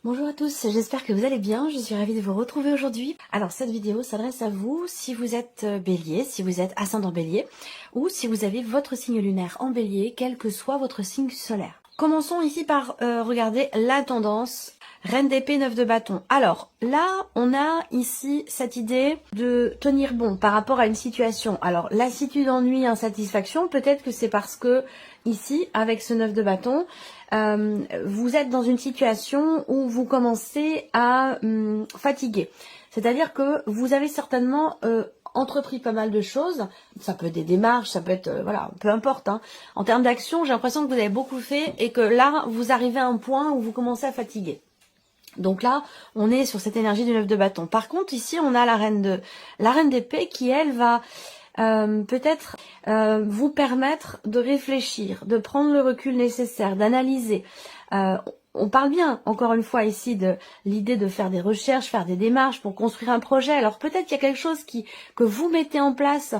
Bonjour à tous, j'espère que vous allez bien, je suis ravie de vous retrouver aujourd'hui. Alors cette vidéo s'adresse à vous si vous êtes bélier, si vous êtes ascendant bélier ou si vous avez votre signe lunaire en bélier, quel que soit votre signe solaire. Commençons ici par regarder la tendance Reine d'épée, 9 de bâton. Alors là, on a ici cette idée de tenir bon par rapport à une situation. Alors lassitude, ennui, insatisfaction, peut-être que c'est parce que ici, avec ce 9 de bâton, vous êtes dans une situation où vous commencez à fatiguer. C'est-à-dire que vous avez certainement entrepris pas mal de choses. Ça peut être des démarches, ça peut être, voilà, peu importe. Hein. En termes d'action, j'ai l'impression que vous avez beaucoup fait et que là, vous arrivez à un point où vous commencez à fatiguer. Donc là, on est sur cette énergie du 9 de bâton. Par contre, ici, on a la reine d'épée qui, elle, va peut-être vous permettre de réfléchir, de prendre le recul nécessaire, d'analyser. On parle bien, encore une fois, ici de l'idée de faire des recherches, faire des démarches pour construire un projet. Alors peut-être qu'il y a quelque chose que vous mettez en place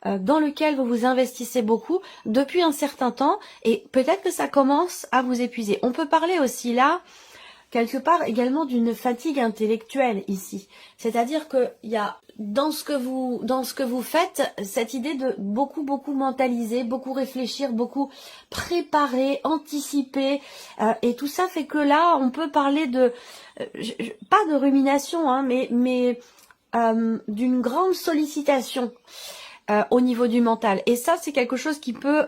dans lequel vous vous investissez beaucoup depuis un certain temps et peut-être que ça commence à vous épuiser. On peut parler aussi là quelque part également d'une fatigue intellectuelle ici. C'est-à-dire qu'il y a dans ce que vous faites cette idée de beaucoup mentaliser, beaucoup réfléchir, beaucoup préparer, anticiper et tout ça fait que là on peut parler de pas de rumination hein, mais d'une grande sollicitation au niveau du mental. Et ça c'est quelque chose qui peut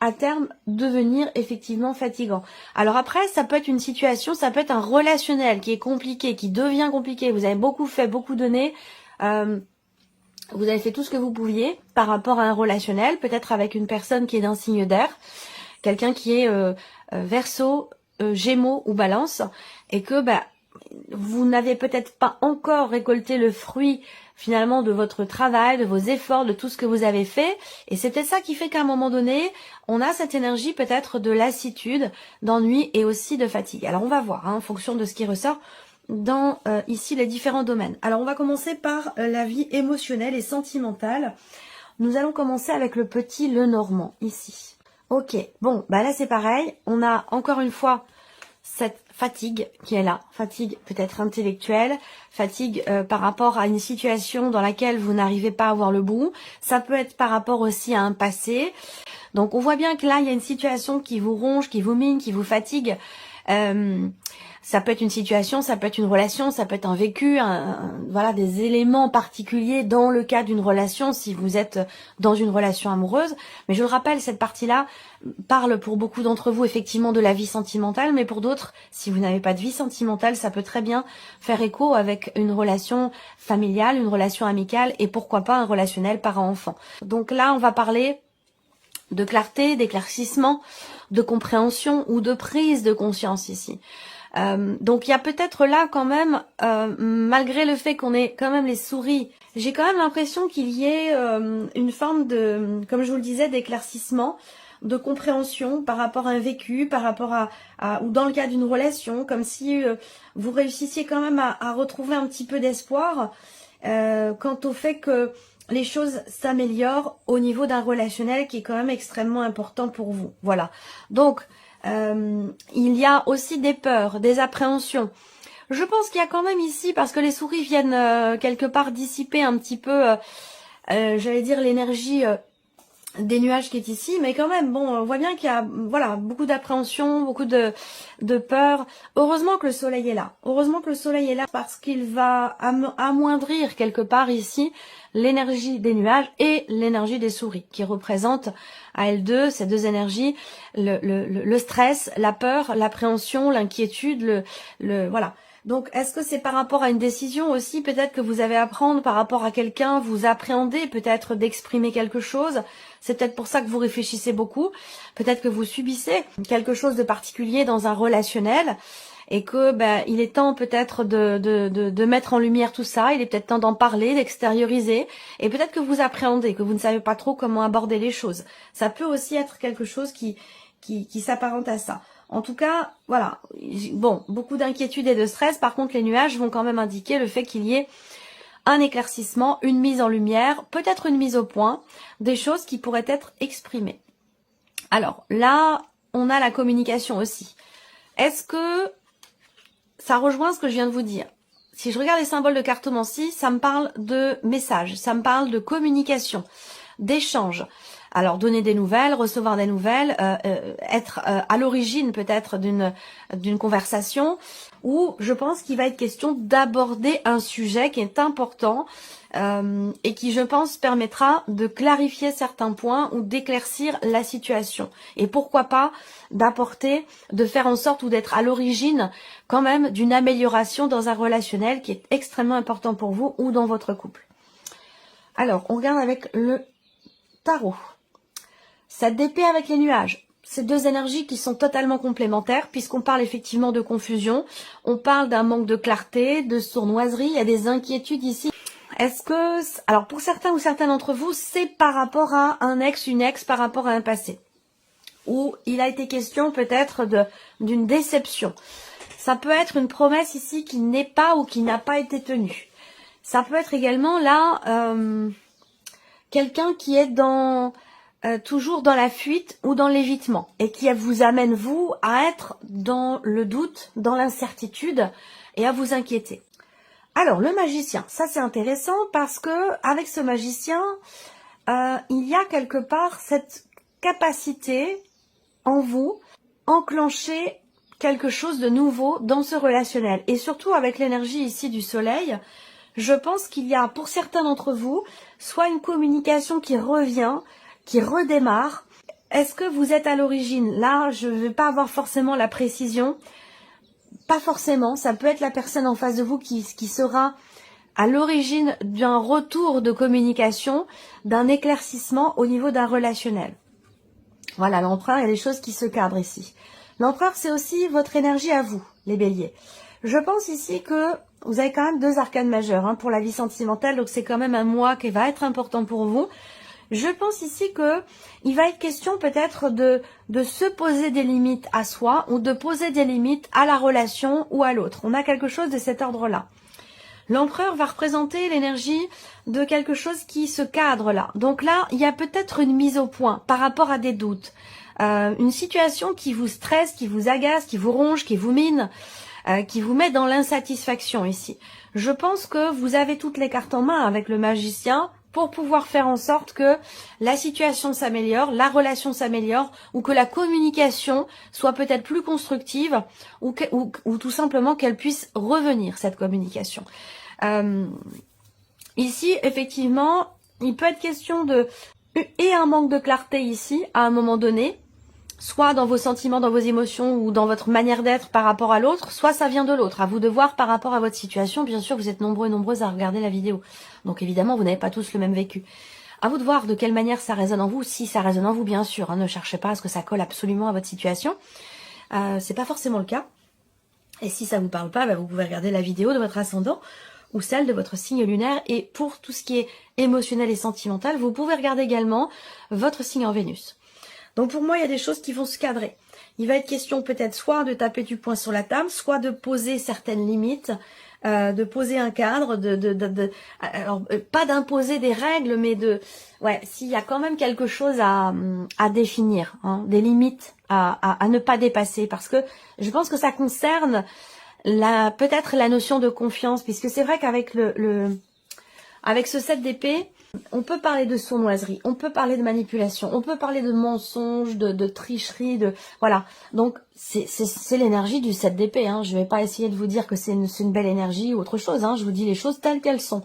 à terme devenir effectivement fatigant. Alors après, ça peut être une situation, ça peut être un relationnel qui est compliqué, qui devient compliqué. Vous avez beaucoup fait, beaucoup donné. Vous avez fait tout ce que vous pouviez par rapport à un relationnel, peut-être avec une personne qui est d'un signe d'air, quelqu'un qui est Verseau, Gémeaux ou Balance, et que vous n'avez peut-être pas encore récolté le fruit finalement de votre travail, de vos efforts, de tout ce que vous avez fait. Et c'est peut-être ça qui fait qu'à un moment donné, on a cette énergie peut-être de lassitude, d'ennui et aussi de fatigue. Alors on va voir hein, en fonction de ce qui ressort dans ici les différents domaines. Alors on va commencer par la vie émotionnelle et sentimentale. Nous allons commencer avec le petit Lenormand ici. Ok, bon, là c'est pareil. On a encore une fois cette fatigue qui est là, fatigue peut-être intellectuelle, fatigue par rapport à une situation dans laquelle vous n'arrivez pas à voir le bout. Ça peut être par rapport aussi à un passé. Donc on voit bien que là il y a une situation qui vous ronge, qui vous mine, qui vous fatigue. Ça peut être une situation, ça peut être une relation, ça peut être un vécu, voilà, des éléments particuliers dans le cas d'une relation si vous êtes dans une relation amoureuse. Mais je le rappelle, cette partie-là parle pour beaucoup d'entre vous effectivement de la vie sentimentale, mais pour d'autres, si vous n'avez pas de vie sentimentale, ça peut très bien faire écho avec une relation familiale, une relation amicale et pourquoi pas un relationnel parent-enfant. Donc là, on va parler de clarté, d'éclaircissement, de compréhension ou de prise de conscience ici. Donc il y a peut-être là quand même, malgré le fait qu'on ait quand même les souris, j'ai quand même l'impression qu'il y ait une forme de, comme je vous le disais, d'éclaircissement, de compréhension par rapport à un vécu, par rapport à ou dans le cas d'une relation, comme si vous réussissiez quand même à retrouver un petit peu d'espoir quant au fait que les choses s'améliorent au niveau d'un relationnel qui est quand même extrêmement important pour vous. Voilà. Donc, il y a aussi des peurs, des appréhensions. Je pense qu'il y a quand même ici, parce que les souris viennent quelque part dissiper un petit peu, j'allais dire, l'énergie des nuages qui est ici, mais quand même, bon, on voit bien qu'il y a voilà, beaucoup d'appréhension, beaucoup de peur. Heureusement que le soleil est là. Heureusement que le soleil est là parce qu'il va amoindrir quelque part ici l'énergie des nuages et l'énergie des souris, qui représentent à elles deux, ces deux énergies, le stress, la peur, l'appréhension, l'inquiétude, voilà. Donc, est-ce que c'est par rapport à une décision aussi, peut-être que vous avez à prendre par rapport à quelqu'un, vous appréhendez peut-être d'exprimer quelque chose, c'est peut-être pour ça que vous réfléchissez beaucoup, peut-être que vous subissez quelque chose de particulier dans un relationnel, et que il est temps peut-être de mettre en lumière tout ça, il est peut-être temps d'en parler, d'extérioriser, et peut-être que vous appréhendez, que vous ne savez pas trop comment aborder les choses. Ça peut aussi être quelque chose qui s'apparente à ça. En tout cas, voilà, bon, beaucoup d'inquiétude et de stress. Par contre, les nuages vont quand même indiquer le fait qu'il y ait un éclaircissement, une mise en lumière, peut-être une mise au point, des choses qui pourraient être exprimées. Alors là, on a la communication aussi. Est-ce que ça rejoint ce que je viens de vous dire. Si je regarde les symboles de cartomancie, ça me parle de messages, ça me parle de communication, d'échange. Alors, donner des nouvelles, recevoir des nouvelles, être à l'origine peut-être d'une conversation, où je pense qu'il va être question d'aborder un sujet qui est important et qui, je pense, permettra de clarifier certains points ou d'éclaircir la situation. Et pourquoi pas d'apporter, de faire en sorte ou d'être à l'origine quand même d'une amélioration dans un relationnel qui est extrêmement important pour vous ou dans votre couple. Alors, on regarde avec le tarot. Cette d'épée avec les nuages. Ces deux énergies qui sont totalement complémentaires puisqu'on parle effectivement de confusion, on parle d'un manque de clarté, de sournoiserie, il y a des inquiétudes ici. Est-ce que, alors pour certains ou certaines d'entre vous, c'est par rapport à un ex, une ex, par rapport à un passé, où il a été question peut-être d'une déception. Ça peut être une promesse ici qui n'est pas ou qui n'a pas été tenue. Ça peut être également là quelqu'un qui est toujours dans la fuite ou dans l'évitement et qui vous amène vous à être dans le doute, dans l'incertitude et à vous inquiéter. Alors le magicien, ça c'est intéressant parce que avec ce magicien, il y a quelque part cette capacité en vous enclencher quelque chose de nouveau dans ce relationnel et surtout avec l'énergie ici du soleil. Je pense qu'il y a pour certains d'entre vous soit une communication qui revient, qui redémarre. Est-ce que vous êtes à l'origine? Là, je ne vais pas avoir forcément la précision. Pas forcément. Ça peut être la personne en face de vous qui sera à l'origine d'un retour de communication, d'un éclaircissement au niveau d'un relationnel. Voilà, l'empereur, il y a des choses qui se cadrent ici. L'empereur, c'est aussi votre énergie à vous, les béliers. Je pense ici que vous avez quand même deux arcanes majeures pour la vie sentimentale, donc c'est quand même un mois qui va être important pour vous. Je pense ici que il va être question peut-être de se poser des limites à soi ou de poser des limites à la relation ou à l'autre. On a quelque chose de cet ordre-là. L'empereur va représenter l'énergie de quelque chose qui se cadre là. Donc là, il y a peut-être une mise au point par rapport à des doutes. Une situation qui vous stresse, qui vous agace, qui vous ronge, qui vous mine, qui vous met dans l'insatisfaction ici. Je pense que vous avez toutes les cartes en main avec le magicien pour pouvoir faire en sorte que la situation s'améliore, la relation s'améliore, ou que la communication soit peut-être plus constructive, ou tout simplement qu'elle puisse revenir, cette communication. Ici, effectivement, il peut être question et un manque de clarté ici, à un moment donné, soit dans vos sentiments, dans vos émotions ou dans votre manière d'être par rapport à l'autre, soit ça vient de l'autre. À vous de voir par rapport à votre situation. Bien sûr, vous êtes nombreux et nombreuses à regarder la vidéo. Donc évidemment, vous n'avez pas tous le même vécu. À vous de voir de quelle manière ça résonne en vous. Si ça résonne en vous, bien sûr, ne cherchez pas à ce que ça colle absolument à votre situation. C'est pas forcément le cas. Et si ça vous parle pas, vous pouvez regarder la vidéo de votre ascendant ou celle de votre signe lunaire. Et pour tout ce qui est émotionnel et sentimental, vous pouvez regarder également votre signe en Vénus. Donc pour moi, il y a des choses qui vont se cadrer. Il va être question peut-être soit de taper du poing sur la table, soit de poser certaines limites, de poser un cadre, alors, pas d'imposer des règles, mais s'il y a quand même quelque chose à définir, des limites à ne pas dépasser, parce que je pense que ça concerne peut-être la notion de confiance, puisque c'est vrai qu'avec avec ce 7 d'épée, on peut parler de sournoiserie, on peut parler de manipulation, on peut parler de mensonges, de tricherie, voilà. Donc c'est l'énergie du 7 d'épée. Je vais pas essayer de vous dire que c'est une belle énergie ou autre chose. Je vous dis les choses telles qu'elles sont.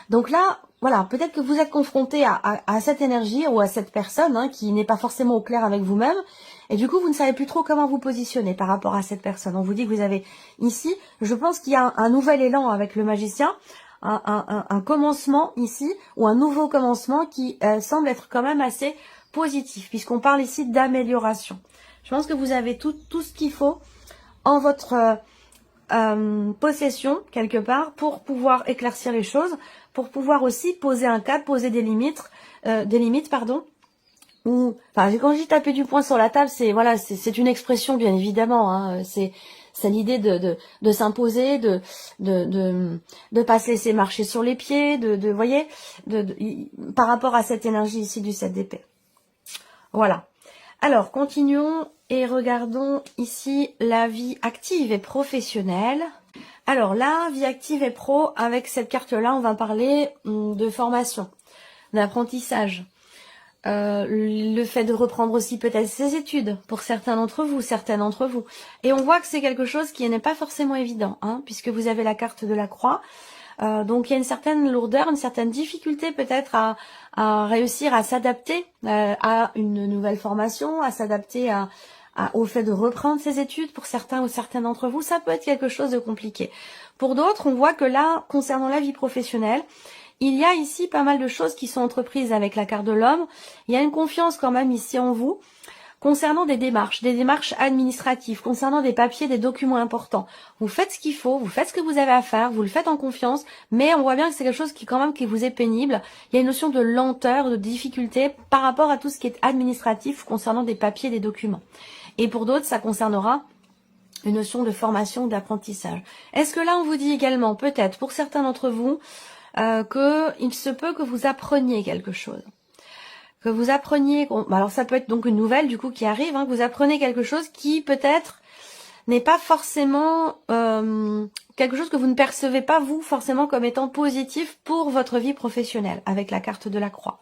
Donc là, voilà, peut-être que vous êtes confronté à cette énergie ou à cette personne qui n'est pas forcément au clair avec vous-même. Et du coup, vous ne savez plus trop comment vous positionner par rapport à cette personne. On vous dit que vous avez ici, je pense qu'il y a un nouvel élan avec le magicien. Un commencement ici, ou un nouveau commencement qui semble être quand même assez positif, puisqu'on parle ici d'amélioration. Je pense que vous avez tout ce qu'il faut en votre possession, quelque part, pour pouvoir éclaircir les choses, pour pouvoir aussi poser un cadre, poser des limites, ou, enfin, quand je dis taper du poing sur la table, c'est une expression, bien évidemment, c'est l'idée de s'imposer, de pas se laisser marcher sur les pieds, voyez, par rapport à cette énergie ici du 7 d'épée. Voilà. Alors, continuons et regardons ici la vie active et professionnelle. Alors là, vie active et pro, avec cette carte-là, on va parler de formation, d'apprentissage. Le fait de reprendre aussi peut-être ses études pour certains d'entre vous, certaines d'entre vous. Et on voit que c'est quelque chose qui n'est pas forcément évident, hein, puisque vous avez la carte de la croix. Donc il y a une certaine lourdeur, une certaine difficulté peut-être à réussir à s'adapter à une nouvelle formation, à s'adapter au fait de reprendre ses études. Pour certains ou certaines d'entre vous, ça peut être quelque chose de compliqué. Pour d'autres, on voit que là, concernant la vie professionnelle, il y a ici pas mal de choses qui sont entreprises avec la carte de l'homme. Il y a une confiance quand même ici en vous concernant des démarches administratives, concernant des papiers, des documents importants. Vous faites ce qu'il faut, vous faites ce que vous avez à faire, vous le faites en confiance, mais on voit bien que c'est quelque chose qui quand même qui vous est pénible. Il y a une notion de lenteur, de difficulté par rapport à tout ce qui est administratif concernant des papiers, des documents. Et pour d'autres, ça concernera une notion de formation, d'apprentissage. Est-ce que là, on vous dit également, peut-être, pour certains d'entre vous, qu'il se peut que vous appreniez quelque chose, que vous appreniez, alors ça peut être donc une nouvelle du coup qui arrive, hein, que vous apprenez quelque chose qui peut-être n'est pas forcément quelque chose que vous ne percevez pas vous forcément comme étant positif pour votre vie professionnelle avec la carte de la croix.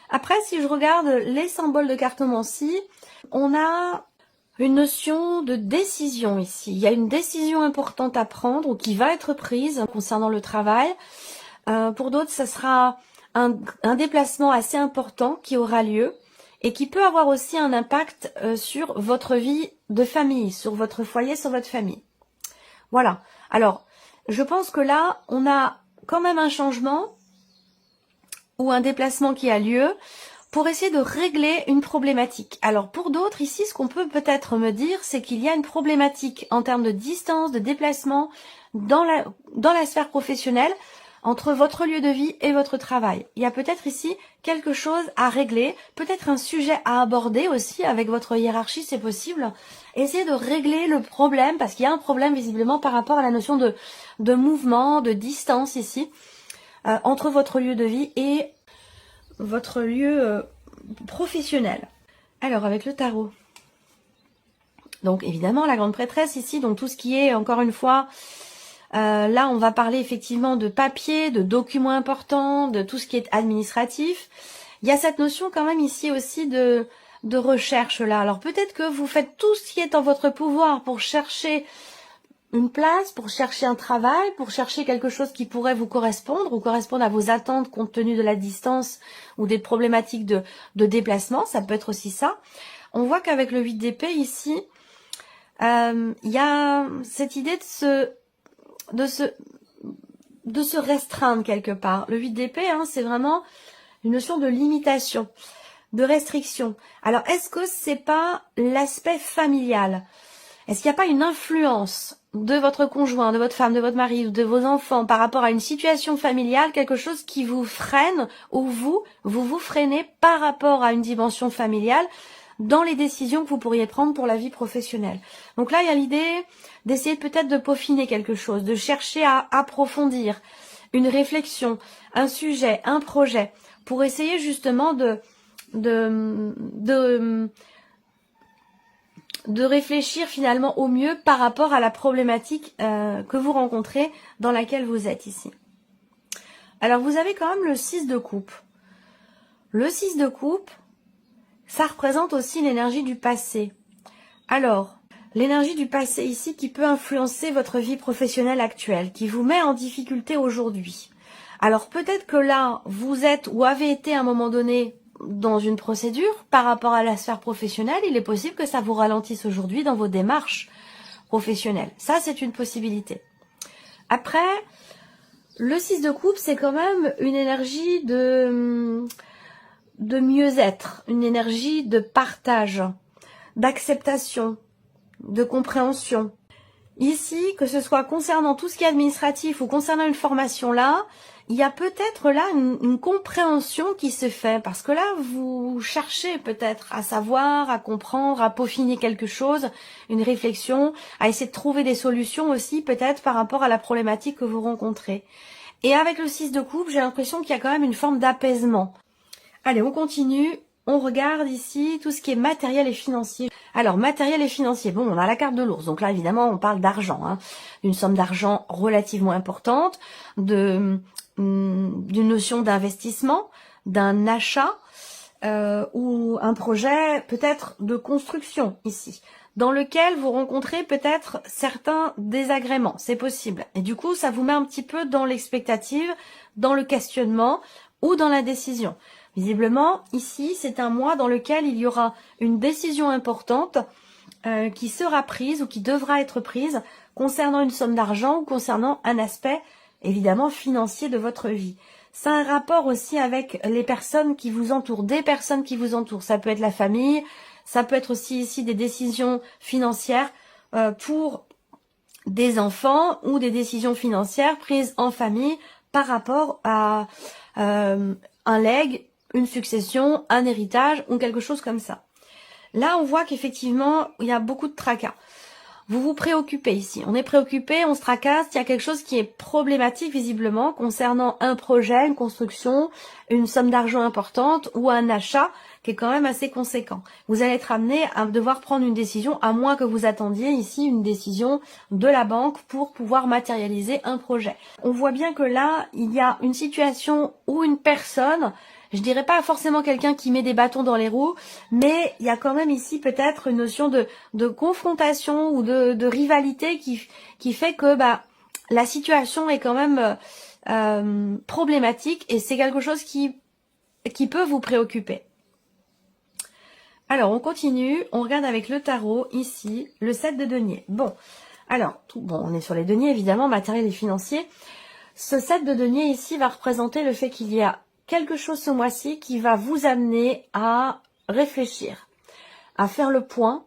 Après, si je regarde les symboles de cartomancie, on a une notion de décision ici. Il y a une décision importante à prendre ou qui va être prise concernant le travail. Pour d'autres, ça sera un déplacement assez important qui aura lieu et qui peut avoir aussi un impact sur votre vie de famille, sur votre foyer, sur votre famille. Voilà. Alors, je pense que là, on a quand même un changement ou un déplacement qui a lieu pour essayer de régler une problématique. Alors, pour d'autres, ici, ce qu'on peut peut-être me dire, c'est qu'il y a une problématique en termes de distance, de déplacement dans la sphère professionnelle, entre votre lieu de vie et votre travail. Il y a peut-être ici quelque chose à régler, peut-être un sujet à aborder aussi avec votre hiérarchie, c'est possible. Essayez de régler le problème, parce qu'il y a un problème visiblement par rapport à la notion de mouvement, de distance ici, entre votre lieu de vie et votre lieu professionnel. Alors, avec le tarot. Donc, évidemment, la grande prêtresse ici, donc tout ce qui est, encore une fois... là, on va parler effectivement de papier, de documents importants, de tout ce qui est administratif. Il y a cette notion quand même ici aussi de recherche là. Alors peut-être que vous faites tout ce qui est en votre pouvoir pour chercher une place, pour chercher un travail, pour chercher quelque chose qui pourrait vous correspondre ou correspondre à vos attentes compte tenu de la distance ou des problématiques de déplacement. Ça peut être aussi ça. On voit qu'avec le 8 d'épée ici, il y a cette idée de se restreindre quelque part. Le 8 d'épée, hein, c'est vraiment une notion de limitation, de restriction. Alors, est-ce que c'est pas l'aspect familial? Est-ce qu'il n'y a pas une influence de votre conjoint, de votre femme, de votre mari ou de vos enfants par rapport à une situation familiale, quelque chose qui vous freine ou vous freinez par rapport à une dimension familiale dans les décisions que vous pourriez prendre pour la vie professionnelle. Donc là, il y a l'idée d'essayer peut-être de peaufiner quelque chose, de chercher à approfondir une réflexion, un sujet, un projet, pour essayer justement de réfléchir finalement au mieux par rapport à la problématique que vous rencontrez dans laquelle vous êtes ici. Alors vous avez quand même le 6 de coupe. Le 6 de coupe, ça représente aussi l'énergie du passé. Alors, l'énergie du passé ici qui peut influencer votre vie professionnelle actuelle, qui vous met en difficulté aujourd'hui. Alors peut-être que là, vous êtes ou avez été à un moment donné dans une procédure par rapport à la sphère professionnelle. Il est possible que ça vous ralentisse aujourd'hui dans vos démarches professionnelles. Ça, c'est une possibilité. Après, le 6 de coupe, c'est quand même une énergie de mieux-être, une énergie de partage, d'acceptation, de compréhension. Ici, que ce soit concernant tout ce qui est administratif ou concernant une formation là, il y a peut-être là une compréhension qui se fait, parce que là, vous cherchez peut-être à savoir, à comprendre, à peaufiner quelque chose, une réflexion, à essayer de trouver des solutions aussi peut-être par rapport à la problématique que vous rencontrez. Et avec le 6 de coupe, j'ai l'impression qu'il y a quand même une forme d'apaisement. Allez, on continue. on regarde ici tout ce qui est matériel et financier. Alors, matériel et financier, bon, on a la carte de l'ours. Donc là, évidemment, on parle d'argent, hein, d'une somme d'argent relativement importante, d'une notion d'investissement, d'un achat ou un projet peut-être de construction ici, dans lequel vous rencontrez peut-être certains désagréments, c'est possible. Et du coup, ça vous met un petit peu dans l'expectative, dans le questionnement ou dans la décision. Visiblement, ici, c'est un mois dans lequel il y aura une décision importante qui sera prise ou qui devra être prise concernant une somme d'argent ou concernant un aspect, évidemment, financier de votre vie. C'est un rapport aussi avec les personnes qui vous entourent, des personnes qui vous entourent. Ça peut être la famille, ça peut être aussi ici des décisions financières pour des enfants ou des décisions financières prises en famille par rapport à un legs, une succession, un héritage ou quelque chose comme ça. Là, on voit qu'effectivement, il y a beaucoup de tracas. Vous vous préoccupez ici. On est préoccupé, on se tracasse, il y a quelque chose qui est problématique visiblement concernant un projet, une construction, une somme d'argent importante ou un achat qui est quand même assez conséquent. Vous allez être amené à devoir prendre une décision, à moins que vous attendiez ici une décision de la banque pour pouvoir matérialiser un projet. On voit bien que là, il y a une situation où une personne, je dirais pas forcément quelqu'un qui met des bâtons dans les roues, mais il y a quand même ici peut-être une notion de confrontation ou de rivalité qui fait que la situation est quand même problématique et c'est quelque chose qui peut vous préoccuper. Alors, on continue, on regarde avec le tarot, ici, le 7 de denier. Bon, alors, on est sur les deniers, évidemment, matériel et financier. Ce 7 de denier, ici, va représenter le fait qu'il y a quelque chose ce mois-ci qui va vous amener à réfléchir, à faire le point,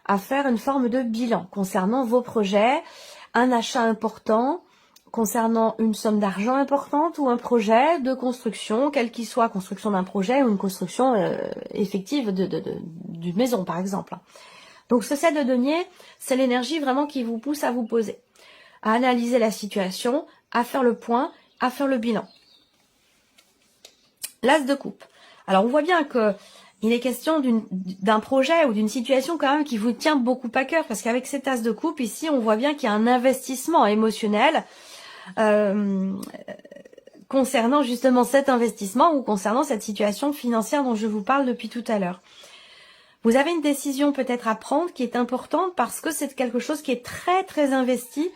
à faire une forme de bilan concernant vos projets, un achat important, concernant une somme d'argent importante ou un projet de construction, quel qu'il soit, construction d'un projet ou une construction effective d'une maison par exemple. Donc ce 7 de denier, c'est l'énergie vraiment qui vous pousse à vous poser, à analyser la situation, à faire le point, à faire le bilan. L'as de coupe. Alors on voit bien que il est question d'un projet ou d'une situation quand même qui vous tient beaucoup à cœur, parce qu'avec cet as de coupe ici, on voit bien qu'il y a un investissement émotionnel concernant justement cet investissement ou concernant cette situation financière dont je vous parle depuis tout à l'heure. Vous avez une décision peut-être à prendre qui est importante parce que c'est quelque chose qui est très très investi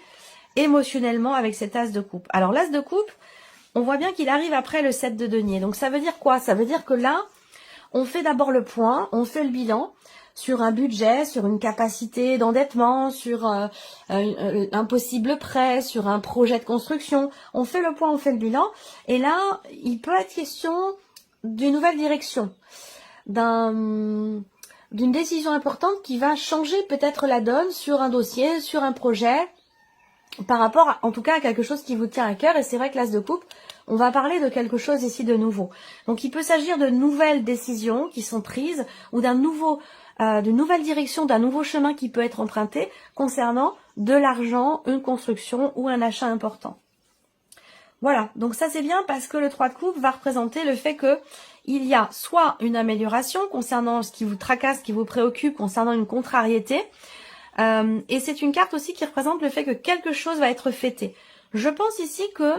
émotionnellement avec cet as de coupe. Alors l'as de coupe, on voit bien qu'il arrive après le 7 de denier. Donc ça veut dire quoi? Ça veut dire que là, on fait d'abord le point, on fait le bilan sur un budget, sur une capacité d'endettement, sur un possible prêt, sur un projet de construction. On fait le point, on fait le bilan. Et là, il peut être question d'une nouvelle direction, d'une décision importante qui va changer peut-être la donne sur un dossier, sur un projet, par rapport en tout cas à quelque chose qui vous tient à cœur. Et c'est vrai que l'as de coupe, on va parler de quelque chose ici de nouveau. Donc il peut s'agir de nouvelles décisions qui sont prises ou d'une nouvelle direction, d'un nouveau chemin qui peut être emprunté concernant de l'argent, une construction ou un achat important. Voilà, donc ça c'est bien parce que le 3 de coupe va représenter le fait que il y a soit une amélioration concernant ce qui vous tracasse, ce qui vous préoccupe, concernant une contrariété, et c'est une carte aussi qui représente le fait que quelque chose va être fêté. Je pense ici que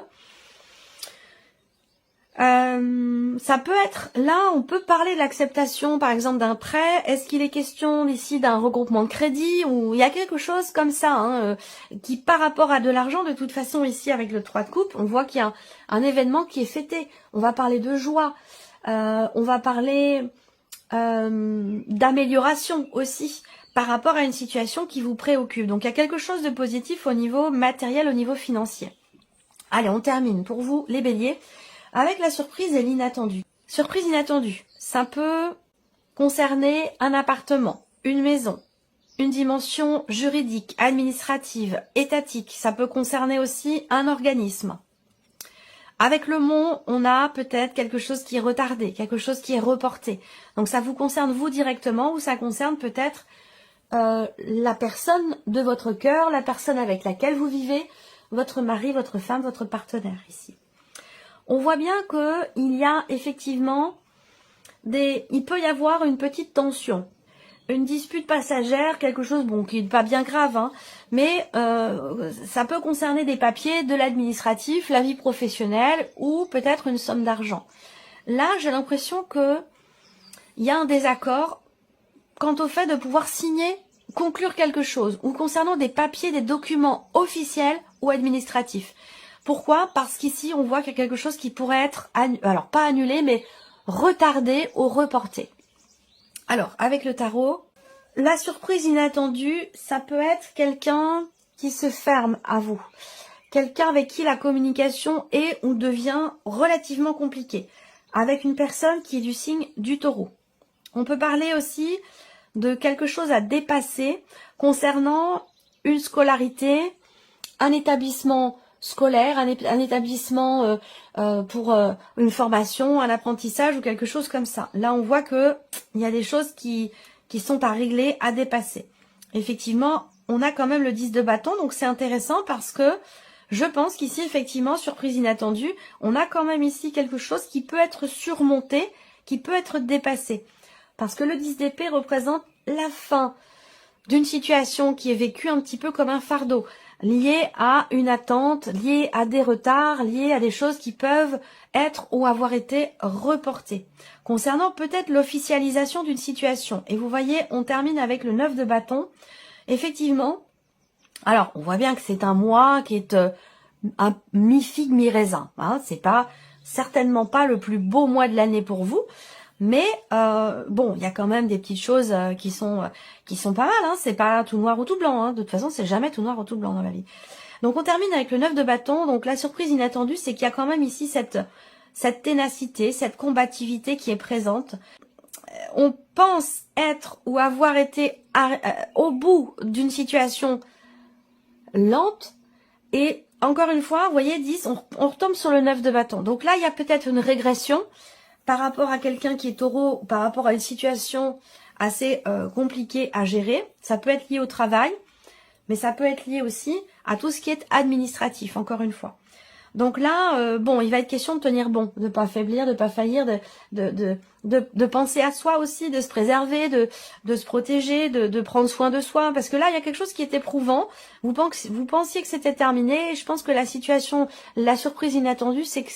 ça peut être, là on peut parler de l'acceptation par exemple d'un prêt. Est-ce qu'il est question ici d'un regroupement de crédit ou il y a quelque chose comme ça qui par rapport à de l'argent, de toute façon ici avec le 3 de coupe, on voit qu'il y a un événement qui est fêté. On va parler de joie, on va parler d'amélioration aussi par rapport à une situation qui vous préoccupe. Donc il y a quelque chose de positif au niveau matériel, au niveau financier. Allez, on termine pour vous les béliers avec la surprise et l'inattendu. Surprise inattendue, ça peut concerner un appartement, une maison, une dimension juridique, administrative, étatique. Ça peut concerner aussi un organisme. Avec le mont, on a peut-être quelque chose qui est retardé, quelque chose qui est reporté. Donc ça vous concerne vous directement ou ça concerne peut-être la personne de votre cœur, la personne avec laquelle vous vivez, votre mari, votre femme, votre partenaire ici. On voit bien qu'il y a effectivement il peut y avoir une petite tension, une dispute passagère, quelque chose bon qui n'est pas bien grave, hein, mais ça peut concerner des papiers, de l'administratif, la vie professionnelle ou peut-être une somme d'argent. Là, j'ai l'impression que il y a un désaccord quant au fait de pouvoir signer, conclure quelque chose ou concernant des papiers, des documents officiels ou administratifs. Pourquoi? Parce qu'ici, on voit qu'il y a quelque chose qui pourrait être, alors pas annulé, mais retardé ou reporté. Alors, avec le tarot, la surprise inattendue, ça peut être quelqu'un qui se ferme à vous. Quelqu'un avec qui la communication est ou devient relativement compliquée. Avec une personne qui est du signe du taureau. On peut parler aussi de quelque chose à dépasser concernant une scolarité, un établissement scolaire, un établissement pour une formation, un apprentissage ou quelque chose comme ça. Là, on voit que il y a des choses qui sont à régler, à dépasser. Effectivement, on a quand même le 10 de bâton, donc c'est intéressant parce que je pense qu'ici, effectivement, surprise inattendue, on a quand même ici quelque chose qui peut être surmonté, qui peut être dépassé. Parce que le 10 d'épée représente la fin d'une situation qui est vécue un petit peu comme un fardeau, lié à une attente, lié à des retards, lié à des choses qui peuvent être ou avoir été reportées. Concernant peut-être l'officialisation d'une situation, et vous voyez, on termine avec le 9 de bâton. Effectivement, alors on voit bien que c'est un mois qui est un mi-figue, mi-raisin. Hein, c'est pas certainement pas le plus beau mois de l'année pour vous. Mais bon, il y a quand même des petites choses qui sont pas mal. Hein. C'est pas tout noir ou tout blanc. Hein. De toute façon, c'est jamais tout noir ou tout blanc dans la vie. Donc on termine avec le 9 de bâton. Donc la surprise inattendue, c'est qu'il y a quand même ici cette ténacité, cette combativité qui est présente. On pense être ou avoir été au bout d'une situation lente. Et encore une fois, vous voyez, 10, on retombe sur le 9 de bâton. Donc là, il y a peut-être une régression par rapport à quelqu'un qui est taureau, par rapport à une situation assez compliquée à gérer. Ça peut être lié au travail, mais ça peut être lié aussi à tout ce qui est administratif, encore une fois. Donc là, bon, il va être question de tenir bon, de pas faiblir, de pas faillir, de penser à soi aussi, de se préserver, de se protéger, de prendre soin de soi, parce que là, il y a quelque chose qui est éprouvant. Vous pensiez que c'était terminé, et je pense que la situation, la surprise inattendue, c'est que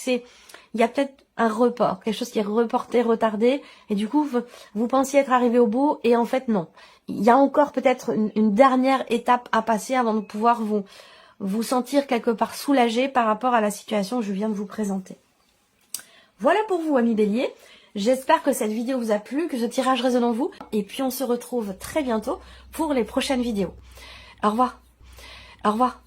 il y a peut-être un report, quelque chose qui est reporté, retardé, et du coup, vous pensiez être arrivé au bout, et en fait, non. Il y a encore peut-être une dernière étape à passer avant de pouvoir vous sentir quelque part soulagé par rapport à la situation que je viens de vous présenter. Voilà pour vous, amis Bélier. J'espère que cette vidéo vous a plu, que ce tirage résonne en vous, et puis on se retrouve très bientôt pour les prochaines vidéos. Au revoir. Au revoir.